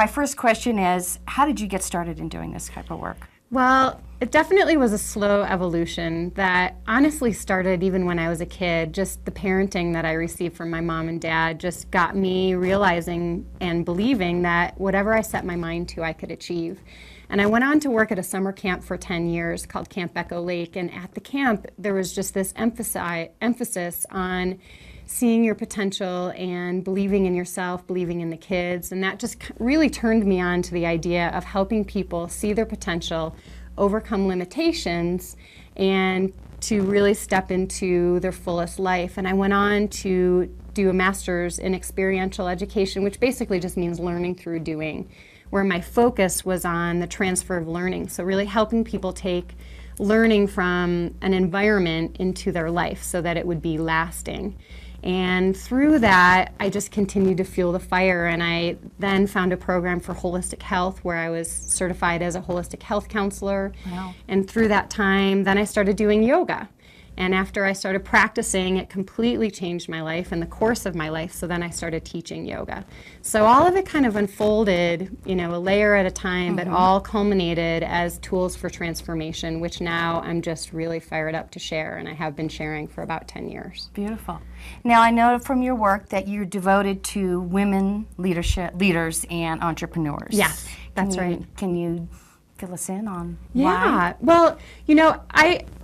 My first question is, how did you get started in doing this type of work? Well, it definitely was a slow evolution that honestly started even when I was a kid. Just the parenting that I received from my mom and dad just got me realizing and believing that whatever I set my mind to, I could achieve. And I went on to work at a summer camp for 10 years called Camp Echo Lake. And at the camp, there was just this emphasis on seeing your potential and believing in yourself, believing in the kids. And that just really turned me on to the idea of helping people see their potential, overcome limitations, and to really step into their fullest life. And I went on to do a master's in experiential education, which basically just means learning through doing, where my focus was on the transfer of learning. So really helping people take learning from an environment into their life so that it would be lasting. And through that, I just continued to fuel the fire, and I then found a program for holistic health where I was certified as a holistic health counselor. Wow. And through that time, then I started doing yoga. And after I started practicing, it completely changed my life and the course of my life. So then I started teaching yoga. So all of it kind of unfolded, a layer at a time, but all culminated as tools for transformation, which now I'm just really fired up to share. And I have been sharing for about 10 years. Beautiful. Now, I know from your work that you're devoted to women leaders and entrepreneurs. Yes, that's right. Can you fill us in on why? Yeah. Well,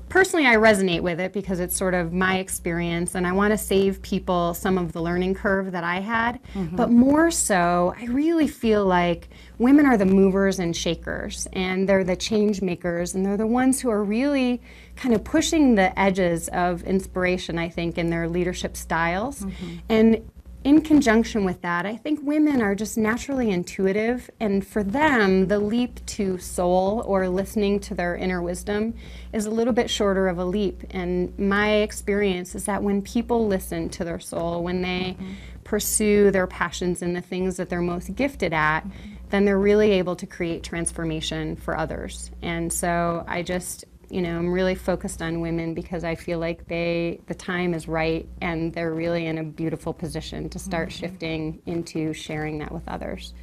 Personally, I resonate with it because it's sort of my experience, and I want to save people some of the learning curve that I had. But more so, I really feel like women are the movers and shakers, and they're the change makers, and they're the ones who are really kind of pushing the edges of inspiration, I think, in their leadership styles. And in conjunction with that, I think women are just naturally intuitive, and for them, the leap to soul or listening to their inner wisdom is a little bit shorter of a leap. And my experience is that when people listen to their soul, when they pursue their passions and the things that they're most gifted at, then they're really able to create transformation for others. And so I just I'm really focused on women because I feel like the time is right, and they're really in a beautiful position to start shifting into sharing that with others.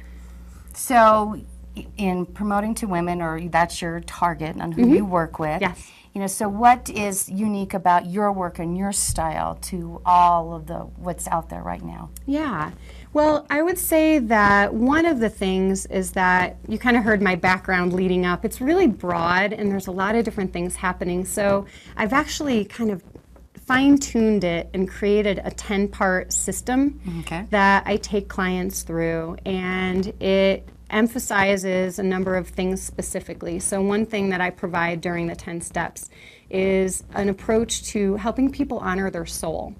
So in promoting to women, or that's your target on who you work with. Yes. So what is unique about your work and your style to all of what's out there right now? Yeah. Well, I would say that one of the things is that you kind of heard my background leading up. It's really broad, and there's a lot of different things happening. So I've actually kind of fine-tuned it and created a 10-part system that I take clients through, and it emphasizes a number of things specifically. So one thing that I provide during the 10 steps is an approach to helping people honor their soul,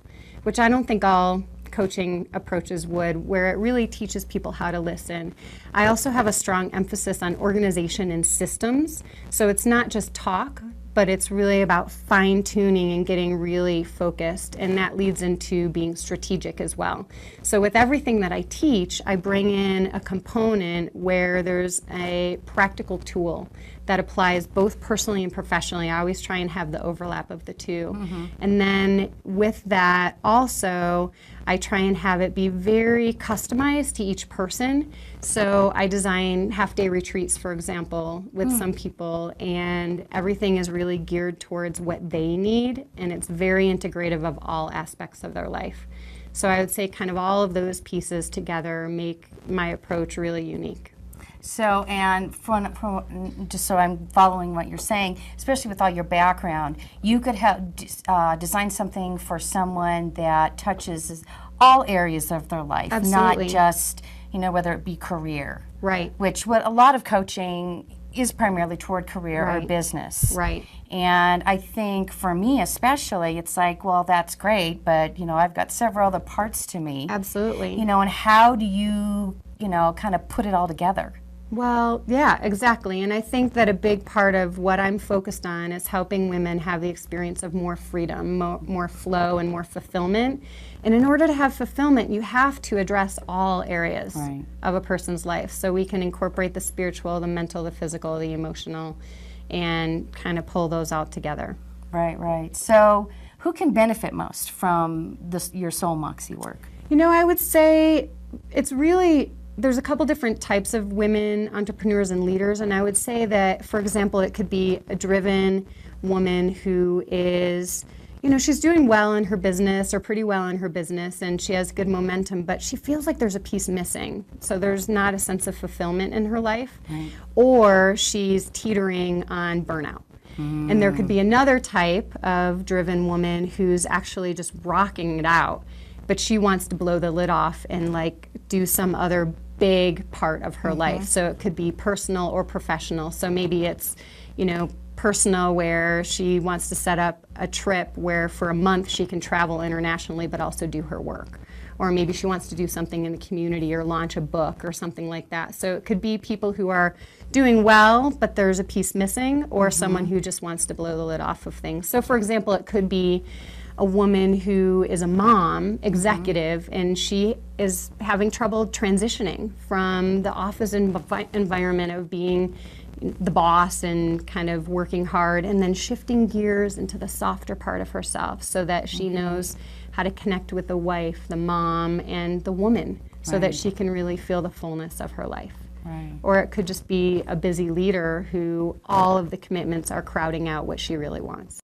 which I don't think all coaching approaches would, where it really teaches people how to listen. I also have a strong emphasis on organization and systems. So it's not just talk, but it's really about fine-tuning and getting really focused, and that leads into being strategic as well. So with everything that I teach, I bring in a component where there's a practical tool that applies both personally and professionally. I always try and have the overlap of the two. And then with that also, I try and have it be very customized to each person. So I design half-day retreats, for example, with some people, and everything is really geared towards what they need, and it's very integrative of all aspects of their life. So I would say kind of all of those pieces together make my approach really unique. So, and just so I'm following what you're saying, especially with all your background, you could have design something for someone that touches all areas of their life, Absolutely. Not just, whether it be career. Right. Which what a lot of coaching is primarily toward career or business. Right. And I think for me especially, it's like, well, that's great, but, I've got several other parts to me. Absolutely. And how do you, kind of put it all together? Well, yeah, exactly. And I think that a big part of what I'm focused on is helping women have the experience of more freedom, more flow, and more fulfillment. And in order to have fulfillment, you have to address all areas of a person's life. So we can incorporate the spiritual, the mental, the physical, the emotional, and kind of pull those out together. Right, right. So who can benefit most from your Soul Moxie work? I would say it's really there's a couple different types of women entrepreneurs and leaders, and I would say that, for example, it could be a driven woman who is, she's doing well in her business or pretty well in her business, and she has good momentum, but she feels like there's a piece missing. So there's not a sense of fulfillment in her life, Right. or she's teetering on burnout. And there could be another type of driven woman who's actually just rocking it out, but she wants to blow the lid off and like do some other big part of her life. So it could be personal or professional. So maybe it's, personal, where she wants to set up a trip where for a month she can travel internationally but also do her work. Or maybe she wants to do something in the community or launch a book or something like that. So it could be people who are doing well, but there's a piece missing, or someone who just wants to blow the lid off of things. So for example, it could be a woman who is a mom, executive, and she is having trouble transitioning from the office environment of being the boss and kind of working hard, and then shifting gears into the softer part of herself so that she knows how to connect with the wife, the mom, and the woman, so that she can really feel the fullness of her life. Right. Or it could just be a busy leader who all of the commitments are crowding out what she really wants.